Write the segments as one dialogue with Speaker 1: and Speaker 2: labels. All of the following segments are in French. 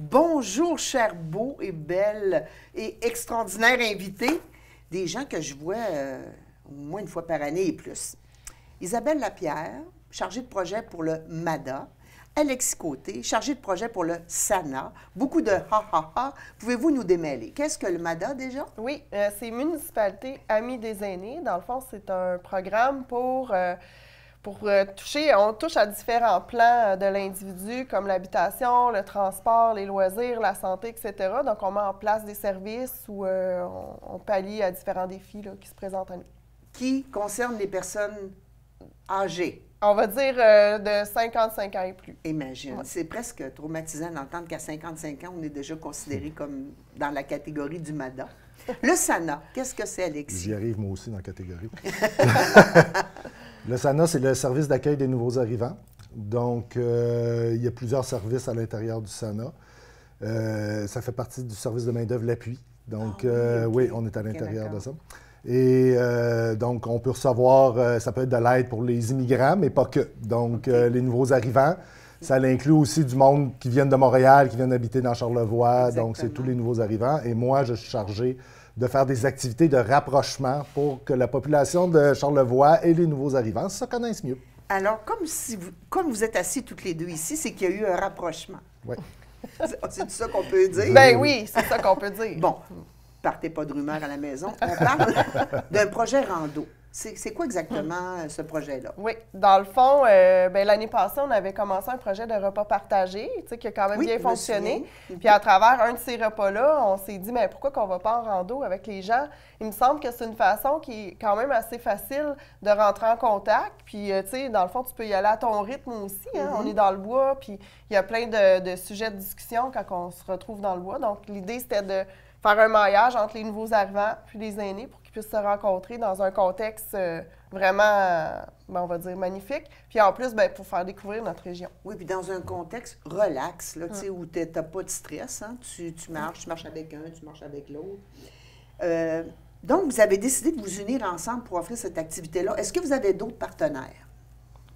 Speaker 1: Bonjour, chers beaux et belles et extraordinaires invités, des gens que je vois au moins une fois par année et plus. Isabelle Lapierre, chargée de projet pour le MADA. Alexis Côté, chargé de projet pour le SANA. Beaucoup de ha-ha-ha. Pouvez-vous nous démêler? Qu'est-ce que le MADA déjà?
Speaker 2: Oui, c'est Municipalité Amis des aînés. Dans le fond, c'est un programme pour toucher, on touche à différents plans de l'individu, comme l'habitation, le transport, les loisirs, la santé, etc. Donc, on met en place des services où on pallie à différents défis là, qui se présentent à nous.
Speaker 1: Qui concerne les personnes âgées?
Speaker 2: On va dire de 55 ans et plus.
Speaker 1: Imagine,
Speaker 2: Ouais.
Speaker 1: c'est presque traumatisant d'entendre qu'à 55 ans, on est déjà considéré comme dans la catégorie du MADA. Le SANA, qu'est-ce que c'est, Alexis?
Speaker 3: J'y arrive moi aussi dans la catégorie. Le SANA, c'est le service d'accueil des nouveaux arrivants. Donc, il y a plusieurs services à l'intérieur du SANA. Ça fait partie du service de main-d'œuvre l'appui. Donc, oui, on est à l'intérieur de ça. Et donc, on peut recevoir, ça peut être de l'aide pour les immigrants, mais pas que. Donc, les nouveaux arrivants, ça inclut aussi du monde qui viennent de Montréal, qui viennent habiter dans Charlevoix.
Speaker 1: Exactement.
Speaker 3: Donc, c'est tous les nouveaux arrivants. Et moi, je suis chargé de faire des activités de rapprochement pour que la population de Charlevoix et les nouveaux arrivants se connaissent mieux.
Speaker 1: Alors, comme vous êtes assis toutes les deux ici, c'est qu'il y a eu un rapprochement.
Speaker 3: Oui.
Speaker 1: C'est ça qu'on peut dire?
Speaker 2: Ben oui, c'est ça qu'on peut dire.
Speaker 1: Bon, partez pas de rumeurs à la maison. On parle d'un projet rando. C'est quoi exactement ce projet-là?
Speaker 2: Oui, dans le fond, l'année passée, on avait commencé un projet de repas partagé, tu sais, qui a quand même
Speaker 1: Oui,
Speaker 2: bien
Speaker 1: je me
Speaker 2: fonctionné.
Speaker 1: souviens.
Speaker 2: Puis à travers un de ces repas-là, on s'est dit, mais pourquoi qu'on va pas en rando avec les gens? Il me semble que c'est une façon qui est quand même assez facile de rentrer en contact. Puis, tu sais, dans le fond, tu peux y aller à ton rythme aussi. Hein? On est dans le bois, puis il y a plein de sujets de discussion quand on se retrouve dans le bois. Donc, l'idée, c'était de faire un maillage entre les nouveaux arrivants puis les aînés pour qu'ils puissent se rencontrer dans un contexte vraiment, on va dire, magnifique. Puis en plus, pour faire découvrir notre région.
Speaker 1: Oui, puis dans un contexte relax, là, tu sais, où tu n'as pas de stress. Hein? Tu marches avec un, tu marches avec l'autre. Donc, vous avez décidé de vous unir ensemble pour offrir cette activité-là. Est-ce que vous avez d'autres partenaires?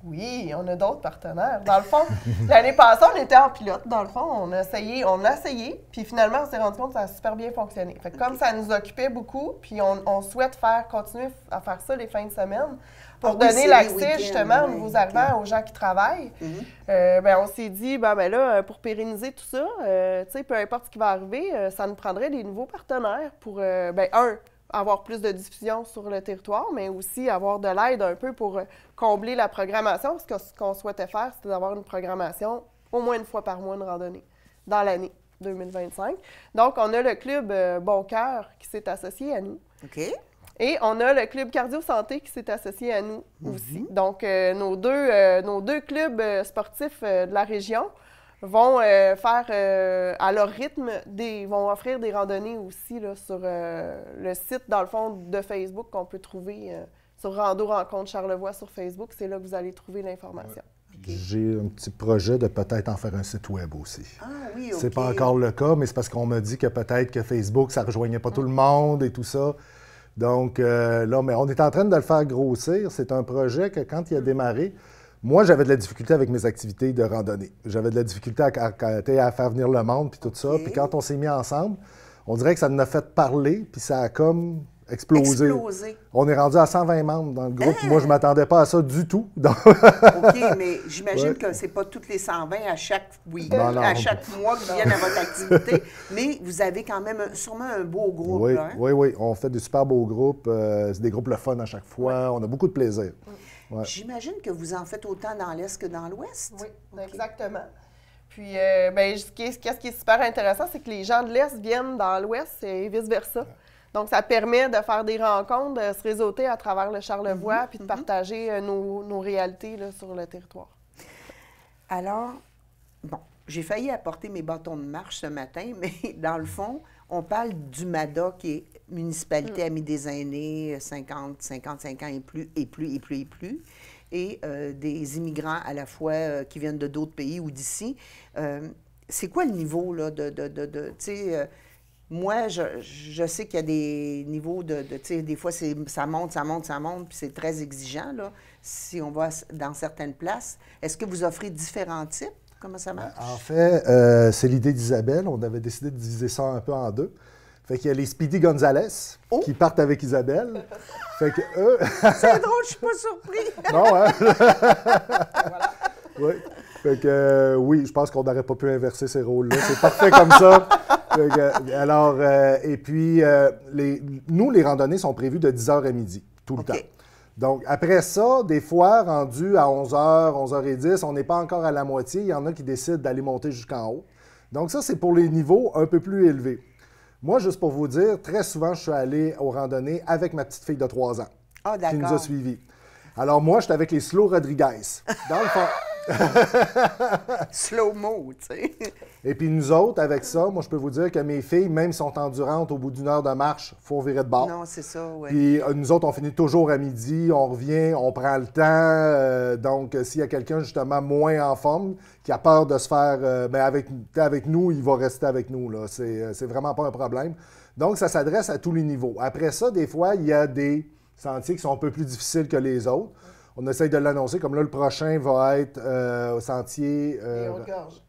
Speaker 2: Oui, on a d'autres partenaires. Dans le fond, l'année passée, on était en pilote. Dans le fond, on a essayé, puis finalement, on s'est rendu compte que ça a super bien fonctionné. Fait que comme ça nous occupait beaucoup, puis on souhaite continuer à faire ça les fins de semaine pour donner l'accès justement aux nouveaux arrivants, aux gens qui travaillent. On s'est dit, là, pour pérenniser tout ça, tu sais, peu importe ce qui va arriver, ça nous prendrait des nouveaux partenaires pour, avoir plus de diffusion sur le territoire, mais aussi avoir de l'aide un peu pour combler la programmation, parce que ce qu'on souhaitait faire, c'était d'avoir une programmation au moins une fois par mois de randonnée dans l'année 2025. Donc, on a le club Bon Cœur qui s'est associé à nous.
Speaker 1: OK.
Speaker 2: Et on a le club Cardio Santé qui s'est associé à nous aussi. Donc, nos deux clubs sportifs de la région vont faire à leur rythme, vont offrir des randonnées aussi là, sur le site, dans le fond, de Facebook qu'on peut trouver sur Rando Rencontre Charlevoix sur Facebook. C'est là que vous allez trouver l'information.
Speaker 1: Okay.
Speaker 3: J'ai un petit projet de peut-être en faire un site web aussi.
Speaker 1: Ah oui, OK.
Speaker 3: C'est pas encore le cas, mais c'est parce qu'on m'a dit que peut-être que Facebook, ça ne rejoignait pas tout le monde et tout ça. Donc là, mais on est en train de le faire grossir. C'est un projet que quand il a démarré, moi, j'avais de la difficulté avec mes activités de randonnée. J'avais de la difficulté à faire venir le monde, puis tout ça. Puis quand on s'est mis ensemble, on dirait que ça nous a fait parler, puis ça a comme explosé. On est rendu à 120 membres dans le groupe. Moi, je ne m'attendais pas à ça du tout. Donc...
Speaker 1: OK, mais j'imagine que ce n'est pas toutes les 120 à chaque week-end, à chaque mois qui viennent à votre activité, mais vous avez quand même sûrement un beau groupe.
Speaker 3: Oui,
Speaker 1: là, hein?
Speaker 3: oui. On fait des super beaux groupes. C'est des groupes le fun à chaque fois. On a beaucoup de plaisir.
Speaker 1: Ouais. J'imagine que vous en faites autant dans l'Est que dans l'Ouest.
Speaker 2: Oui, okay. Exactement. Puis, ce qui est super intéressant, c'est que les gens de l'Est viennent dans l'Ouest et vice-versa. Donc, ça permet de faire des rencontres, de se réseauter à travers le Charlevoix, puis de partager nos réalités là, sur le territoire.
Speaker 1: Alors, bon, j'ai failli apporter mes bâtons de marche ce matin, mais dans le fond, on parle du MADA qui est Municipalité Amis des aînés, 50, 55 ans et plus, et des immigrants à la fois qui viennent de d'autres pays ou d'ici. C'est quoi le niveau, là, tu sais, moi, je sais qu'il y a des niveaux tu sais, des fois, ça monte, puis c'est très exigeant, là, si on va dans certaines places. Est-ce que vous offrez différents types? Comment ça marche?
Speaker 3: En fait, c'est l'idée d'Isabelle. On avait décidé de diviser ça un peu en deux. Fait qu'il y a les Speedy Gonzales qui partent avec Isabelle. Fait que eux...
Speaker 1: C'est drôle, je suis pas surpris.
Speaker 3: Non, hein? Oui. Fait que, oui, je pense qu'on n'aurait pas pu inverser ces rôles-là. C'est parfait comme ça. Fait que, alors, et puis, nous, les randonnées sont prévues de 10h à midi, tout le temps. Donc, après ça, des fois, rendu à 11h, 11h10, on n'est pas encore à la moitié. Il y en a qui décident d'aller monter jusqu'en haut. Donc, ça, c'est pour les niveaux un peu plus élevés. Moi, juste pour vous dire, très souvent, je suis allé aux randonnées avec ma petite fille de 3 ans qui nous a suivis. Alors, moi, j'étais avec les Slow Rodriguez. Dans le fond...
Speaker 1: Slow-mo, tu sais.
Speaker 3: Et puis nous autres, avec ça, moi, je peux vous dire que mes filles, même si sont endurantes au bout d'une heure de marche, il faut virer de bord.
Speaker 1: Non, c'est ça, oui.
Speaker 3: Puis nous autres, on finit toujours à midi, on revient, on prend le temps. Donc, s'il y a quelqu'un, justement, moins en forme, qui a peur de se faire... bien, avec nous, il va rester avec nous, là. C'est vraiment pas un problème. Donc, ça s'adresse à tous les niveaux. Après ça, des fois, il y a des sentiers qui sont un peu plus difficiles que les autres. On essaye de l'annoncer. Comme là, le prochain va être au sentier...
Speaker 2: Les Hautes-Gorges.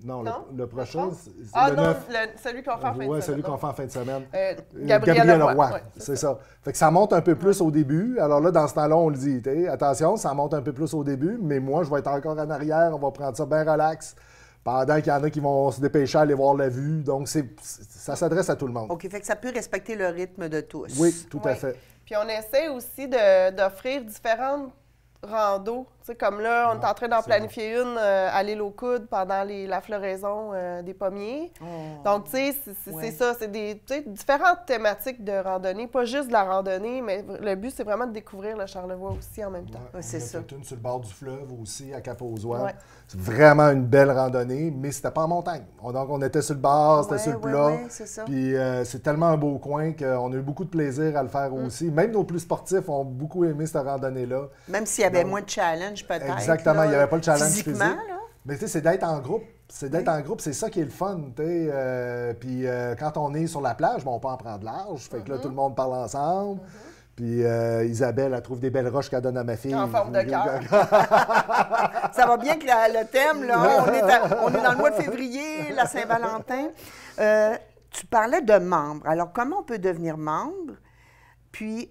Speaker 3: Non, le prochain, c'est
Speaker 2: ah
Speaker 3: le
Speaker 2: non,
Speaker 3: 9.
Speaker 2: Celui qu'on fait en fin de semaine.
Speaker 3: Oui, celui qu'on fait en fin de semaine.
Speaker 2: Gabriel Leroy.
Speaker 3: Ouais, c'est ça. Fait que ça monte un peu plus au début. Alors là, dans ce temps-là, on le dit, attention, ça monte un peu plus au début, mais moi, je vais être encore en arrière. On va prendre ça bien relax. Pendant qu'il y en a qui vont se dépêcher à aller voir la vue. Donc, ça s'adresse à tout le monde.
Speaker 1: OK, fait que ça peut respecter le rythme de tous.
Speaker 3: Oui, tout à fait.
Speaker 2: Puis on essaie aussi d'offrir différentes randos. Tu sais, comme là, on est en train d'en planifier une à l'île aux Coudes pendant la floraison des pommiers. Donc, tu sais, c'est ça. C'est différentes thématiques de randonnée. Pas juste de la randonnée, mais le but, c'est vraiment de découvrir le Charlevoix aussi en même temps.
Speaker 1: C'est ça.
Speaker 3: Une sur le bord du fleuve aussi, à Cap-aux-Oies. C'est vraiment une belle randonnée, mais c'était pas en montagne. Donc, on était sur le bord, c'était sur le plat.
Speaker 1: C'est ça.
Speaker 3: Puis, c'est tellement un beau coin qu'on a eu beaucoup de plaisir à le faire aussi. Même nos plus sportifs ont beaucoup aimé cette randonnée-là.
Speaker 1: Même s'il y avait moins de challenge, peut-être.
Speaker 3: Exactement, il n'y avait pas le challenge
Speaker 1: physiquement,
Speaker 3: physique.
Speaker 1: Là.
Speaker 3: Mais tu sais, c'est d'être en groupe. C'est d'être en groupe, c'est ça qui est le fun. Puis quand on est sur la plage, on peut en prendre large. Fait que là, tout le monde parle ensemble. Puis Isabelle, elle trouve des belles roches qu'elle donne à ma fille.
Speaker 2: En forme de cœur.
Speaker 1: Ça va bien que le thème, là, on est dans le mois de février, la Saint-Valentin. Tu parlais de membres. Alors, comment on peut devenir membre? Puis,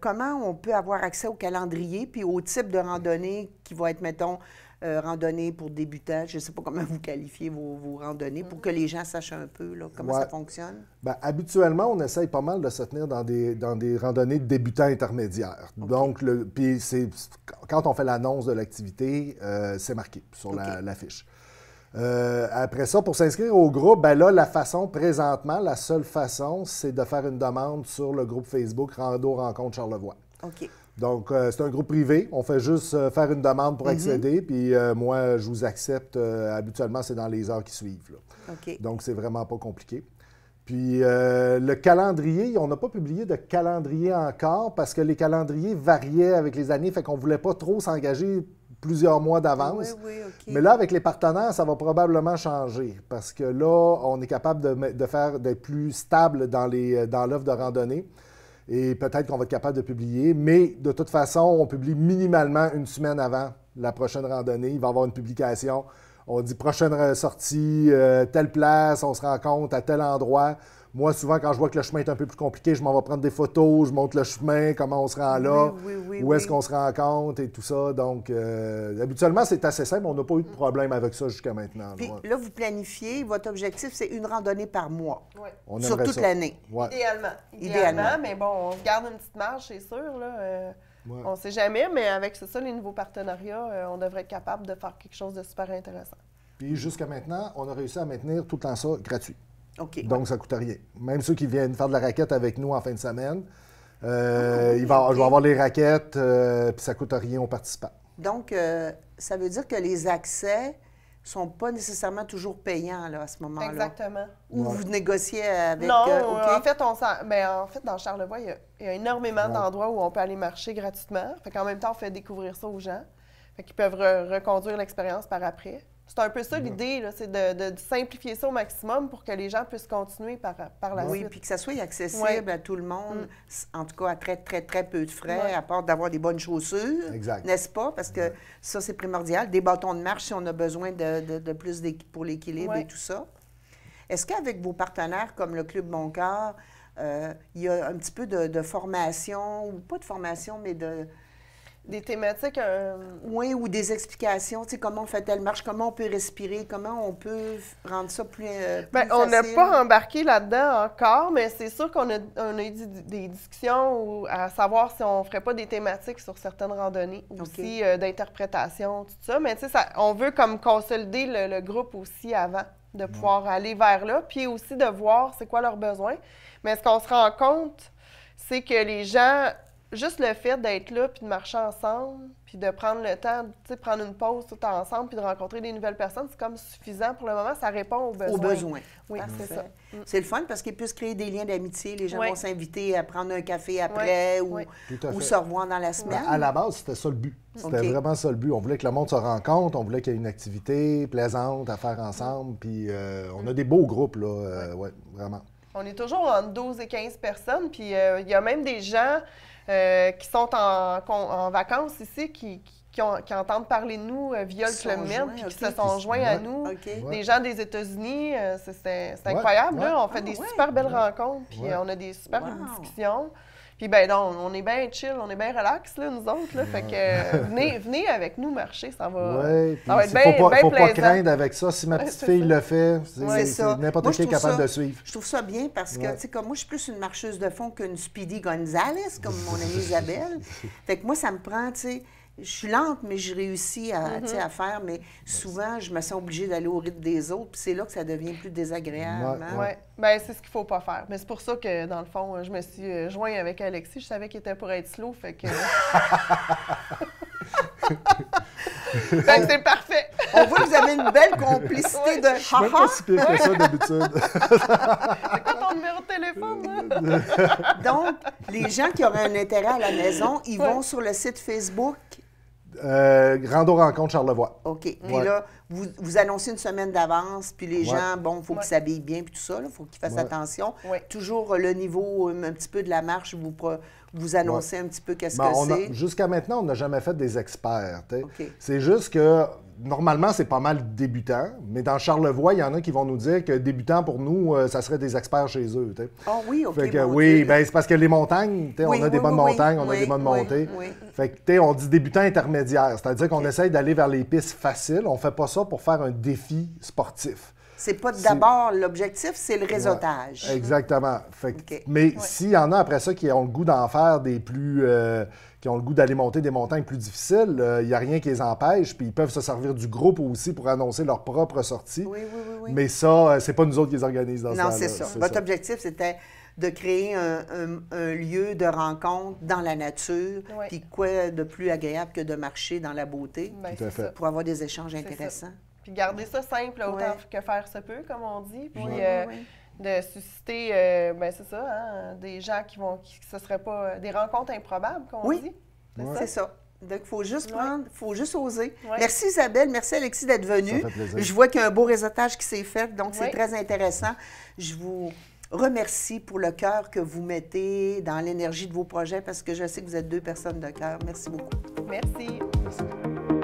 Speaker 1: comment on peut avoir accès au calendrier, puis au type de randonnée qui va être, mettons, randonnée pour débutants. Je ne sais pas comment vous qualifiez vos randonnées, pour que les gens sachent un peu là, comment ça fonctionne.
Speaker 3: Bien, habituellement, on essaye pas mal de se tenir dans des randonnées de débutants intermédiaires. Okay. Donc, puis quand on fait l'annonce de l'activité, c'est marqué sur l'affiche. Après ça, pour s'inscrire au groupe, ben là, la seule façon, c'est de faire une demande sur le groupe Facebook Rando Rencontre Charlevoix.
Speaker 1: OK.
Speaker 3: Donc, c'est un groupe privé. On fait juste faire une demande pour accéder. Puis moi, je vous accepte. Habituellement, c'est dans les heures qui suivent. Là.
Speaker 1: OK.
Speaker 3: Donc, c'est vraiment pas compliqué. Puis, le calendrier, on n'a pas publié de calendrier encore parce que les calendriers variaient avec les années. Fait qu'on ne voulait pas trop s'engager plusieurs mois d'avance.
Speaker 1: Oui, OK.
Speaker 3: Mais là, avec les partenaires, ça va probablement changer parce que là, on est capable d'être plus stable dans l'offre de randonnée. Et peut-être qu'on va être capable de publier, mais de toute façon, on publie minimalement une semaine avant la prochaine randonnée. Il va y avoir une publication. On dit prochaine sortie, telle place, on se rencontre à tel endroit. Moi, souvent, quand je vois que le chemin est un peu plus compliqué, je m'en vais prendre des photos, je montre le chemin, comment on se rend là, où est-ce qu'on se rencontre et tout ça. Donc, habituellement, c'est assez simple. On n'a pas eu de problème avec ça jusqu'à maintenant.
Speaker 1: Puis là, vous planifiez, votre objectif, c'est une randonnée par mois, sur toute l'année.
Speaker 3: Ouais.
Speaker 2: Idéalement, mais bon, on se garde une petite marge, c'est sûr. Là, on ne sait jamais, mais avec ça, les nouveaux partenariats, on devrait être capable de faire quelque chose de super intéressant.
Speaker 3: Puis jusqu'à maintenant, on a réussi à maintenir tout le temps ça gratuit.
Speaker 1: Okay.
Speaker 3: Donc, ça ne coûte rien. Même ceux qui viennent faire de la raquette avec nous en fin de semaine, je vais avoir les raquettes, puis ça ne coûte rien aux participants.
Speaker 1: Donc, ça veut dire que les accès ne sont pas nécessairement toujours payants là, à ce moment-là.
Speaker 2: Exactement.
Speaker 1: Ou vous négociez avec...
Speaker 2: Non, en fait, dans Charlevoix, il y a énormément d'endroits où on peut aller marcher gratuitement. Fait qu'en même temps, on fait découvrir ça aux gens. Fait qu'ils peuvent reconduire l'expérience par après. C'est un peu ça l'idée, là, c'est de simplifier ça au maximum pour que les gens puissent continuer par la
Speaker 1: Oui,
Speaker 2: suite.
Speaker 1: puis que ça soit accessible
Speaker 2: Ouais.
Speaker 1: à tout le monde, en tout cas à très, très, très peu de frais,
Speaker 2: Ouais.
Speaker 1: à part d'avoir des bonnes chaussures,
Speaker 3: Exact.
Speaker 1: n'est-ce pas? Parce que ça, c'est primordial. Des bâtons de marche si on a besoin de plus pour l'équilibre
Speaker 2: Ouais.
Speaker 1: et tout ça. Est-ce qu'avec vos partenaires comme le Club Mon Cœur, il y a un petit peu de formation, ou pas de formation, mais
Speaker 2: Des thématiques...
Speaker 1: oui, ou des explications, tu sais, comment on fait telle marche, comment on peut respirer, comment on peut rendre ça plus
Speaker 2: Bien, on n'a
Speaker 1: facile?
Speaker 2: pas embarqué là-dedans encore, mais c'est sûr qu'on a eu des discussions à savoir si on ne ferait pas des thématiques sur certaines randonnées, aussi d'interprétation, tout ça. Mais tu sais, on veut comme consolider le groupe aussi avant, de pouvoir aller vers là, puis aussi de voir c'est quoi leurs besoins. Mais ce qu'on se rend compte, c'est que les gens... Juste le fait d'être là, puis de marcher ensemble, puis de prendre le temps, tu sais, prendre une pause tout ensemble, puis de rencontrer des nouvelles personnes, c'est comme suffisant pour le moment. Ça répond aux besoins.
Speaker 1: Aux besoins.
Speaker 2: Oui,
Speaker 1: Parfait.
Speaker 2: c'est ça.
Speaker 1: C'est le fun parce qu'ils puissent créer des liens d'amitié. Les gens
Speaker 2: Ouais.
Speaker 1: vont s'inviter à prendre un café après
Speaker 2: Ouais.
Speaker 3: Tout à
Speaker 1: ou
Speaker 3: fait.
Speaker 1: se revoir dans la semaine.
Speaker 3: À la base, c'était ça le but. C'était
Speaker 1: OK.
Speaker 3: vraiment ça le but. On voulait que le monde se rencontre, on voulait qu'il y ait une activité plaisante à faire ensemble. Puis on a des beaux groupes, là. Ouais, vraiment.
Speaker 2: On est toujours entre 12 et 15 personnes, puis il y a même des gens qui sont en vacances ici, qui entendent parler de nous via le
Speaker 1: Qui
Speaker 2: Club
Speaker 1: sont
Speaker 2: Med,
Speaker 1: joints,
Speaker 2: puis qui
Speaker 1: OK.
Speaker 2: se sont joints à
Speaker 3: Ouais.
Speaker 2: nous.
Speaker 1: OK.
Speaker 3: Ouais.
Speaker 2: Des gens des États-Unis, c'est
Speaker 3: Ouais,
Speaker 2: incroyable,
Speaker 3: ouais.
Speaker 2: là. On fait
Speaker 1: Ah,
Speaker 2: des
Speaker 1: ouais.
Speaker 2: super belles rencontres, puis
Speaker 3: Ouais.
Speaker 2: on a des super
Speaker 1: Wow.
Speaker 2: discussions. Puis ben non, on est bien chill, on est bien relax, là, nous autres, là. Fait que venez avec nous marcher, ça va...
Speaker 3: Oui,
Speaker 2: ça va être
Speaker 3: il ne faut pas
Speaker 2: plaisant.
Speaker 3: craindre avec ça. Si ma petite
Speaker 2: c'est
Speaker 3: fille
Speaker 2: ça.
Speaker 3: le fait,
Speaker 1: C'est ça.
Speaker 3: n'importe
Speaker 1: Moi,
Speaker 3: qui est
Speaker 1: je trouve
Speaker 3: capable
Speaker 1: ça-
Speaker 3: de suivre.
Speaker 1: Je trouve ça bien parce que,
Speaker 3: Ouais.
Speaker 1: tu sais, comme moi, je suis plus une marcheuse de fond qu'une Speedy Gonzales, comme mon amie Isabelle. Fait que moi, ça me prend, tu sais, je suis lente, mais je réussis tu sais, à faire, mais souvent, je me sens obligée d'aller au rythme des autres, puis c'est là que ça devient plus désagréable.
Speaker 3: Ouais,
Speaker 1: hein.
Speaker 2: Oui, bien, c'est ce qu'il ne faut pas faire. Mais c'est pour ça que, dans le fond, je me suis joint avec Alexis. Je savais qu'il était pour être slow, fait que... Fait que c'est parfait!
Speaker 1: On voit que vous avez une belle complicité de
Speaker 3: Je suis même
Speaker 1: ha-ha.
Speaker 3: pas si pire que ça d'habitude.
Speaker 2: C'est quoi ton numéro de téléphone, là?
Speaker 1: Donc, les gens qui auraient un intérêt à la maison, ils vont sur le site Facebook.
Speaker 3: Rando Rencontre Charlevoix.
Speaker 1: OK. Puis
Speaker 3: Ouais.
Speaker 1: là, vous annoncez une semaine d'avance, puis les
Speaker 3: Ouais.
Speaker 1: gens, bon, il faut qu'ils s'habillent bien, puis tout ça, il faut qu'ils fassent
Speaker 3: Ouais.
Speaker 1: attention.
Speaker 2: Ouais.
Speaker 1: Toujours le niveau, un petit peu de la marche, vous annoncez un petit peu qu'est-ce
Speaker 3: Ben,
Speaker 1: que c'est.
Speaker 3: jusqu'à maintenant, on n'a jamais fait des experts. Tu sais.
Speaker 1: OK.
Speaker 3: C'est juste que, normalement, c'est pas mal débutant, mais dans Charlevoix, il y en a qui vont nous dire que débutants, pour nous, ça serait des experts chez eux. Tu sais.
Speaker 1: Ah oui, OK.
Speaker 3: Fait que,
Speaker 1: mon
Speaker 3: oui,
Speaker 1: Dieu.
Speaker 3: ben, c'est parce que les montagnes, tu sais,
Speaker 1: Oui,
Speaker 3: on a des
Speaker 1: oui,
Speaker 3: bonnes
Speaker 1: oui,
Speaker 3: montagnes, on a
Speaker 1: oui,
Speaker 3: des bonnes
Speaker 1: oui,
Speaker 3: montées.
Speaker 1: oui.
Speaker 3: Fait que, tu sais, on dit débutant intermédiaire, c'est-à-dire qu'on essaye d'aller vers les pistes faciles. On fait pas ça pour faire un défi sportif.
Speaker 1: C'est pas d'abord l'objectif, c'est le réseautage.
Speaker 3: Exactement. Fait que-
Speaker 1: OK.
Speaker 3: Mais s'il y en a après ça qui ont le goût d'en faire des plus... qui ont le goût d'aller monter des montagnes plus difficiles, il n'y a rien qui les empêche. Puis ils peuvent se servir du groupe aussi pour annoncer leur propre sortie.
Speaker 1: Oui, oui, oui, oui.
Speaker 3: Mais ça, c'est pas nous autres qui les organisent dans ce
Speaker 1: Non,
Speaker 3: temps-là.
Speaker 1: c'est ça. Votre objectif, c'était de créer un lieu de rencontre dans la nature,
Speaker 2: Oui.
Speaker 1: puis quoi de plus agréable que de marcher dans la beauté
Speaker 2: Ben,
Speaker 3: Tout à
Speaker 2: c'est
Speaker 3: fait.
Speaker 2: ça.
Speaker 1: pour avoir des échanges
Speaker 2: ça.
Speaker 1: intéressants.
Speaker 2: Puis garder ça simple autant
Speaker 1: Ouais.
Speaker 2: que faire se peut, comme on dit. Puis
Speaker 1: Oui, oui,
Speaker 2: de susciter, ben c'est ça, hein, des gens qui ce serait pas des rencontres improbables, qu'on
Speaker 1: Oui.
Speaker 2: dit.
Speaker 3: Ouais.
Speaker 1: C'est ça. Donc, il faut juste prendre, il faut juste oser.
Speaker 2: Ouais.
Speaker 1: Merci Isabelle, merci Alexis d'être venu.
Speaker 3: Ça fait plaisir.
Speaker 1: Je vois qu'il y a un beau réseautage qui s'est fait, donc c'est
Speaker 2: Oui.
Speaker 1: très intéressant. Je vous remercie pour le cœur que vous mettez dans l'énergie de vos projets parce que je sais que vous êtes deux personnes de cœur. Merci beaucoup.
Speaker 2: Merci.
Speaker 3: Merci.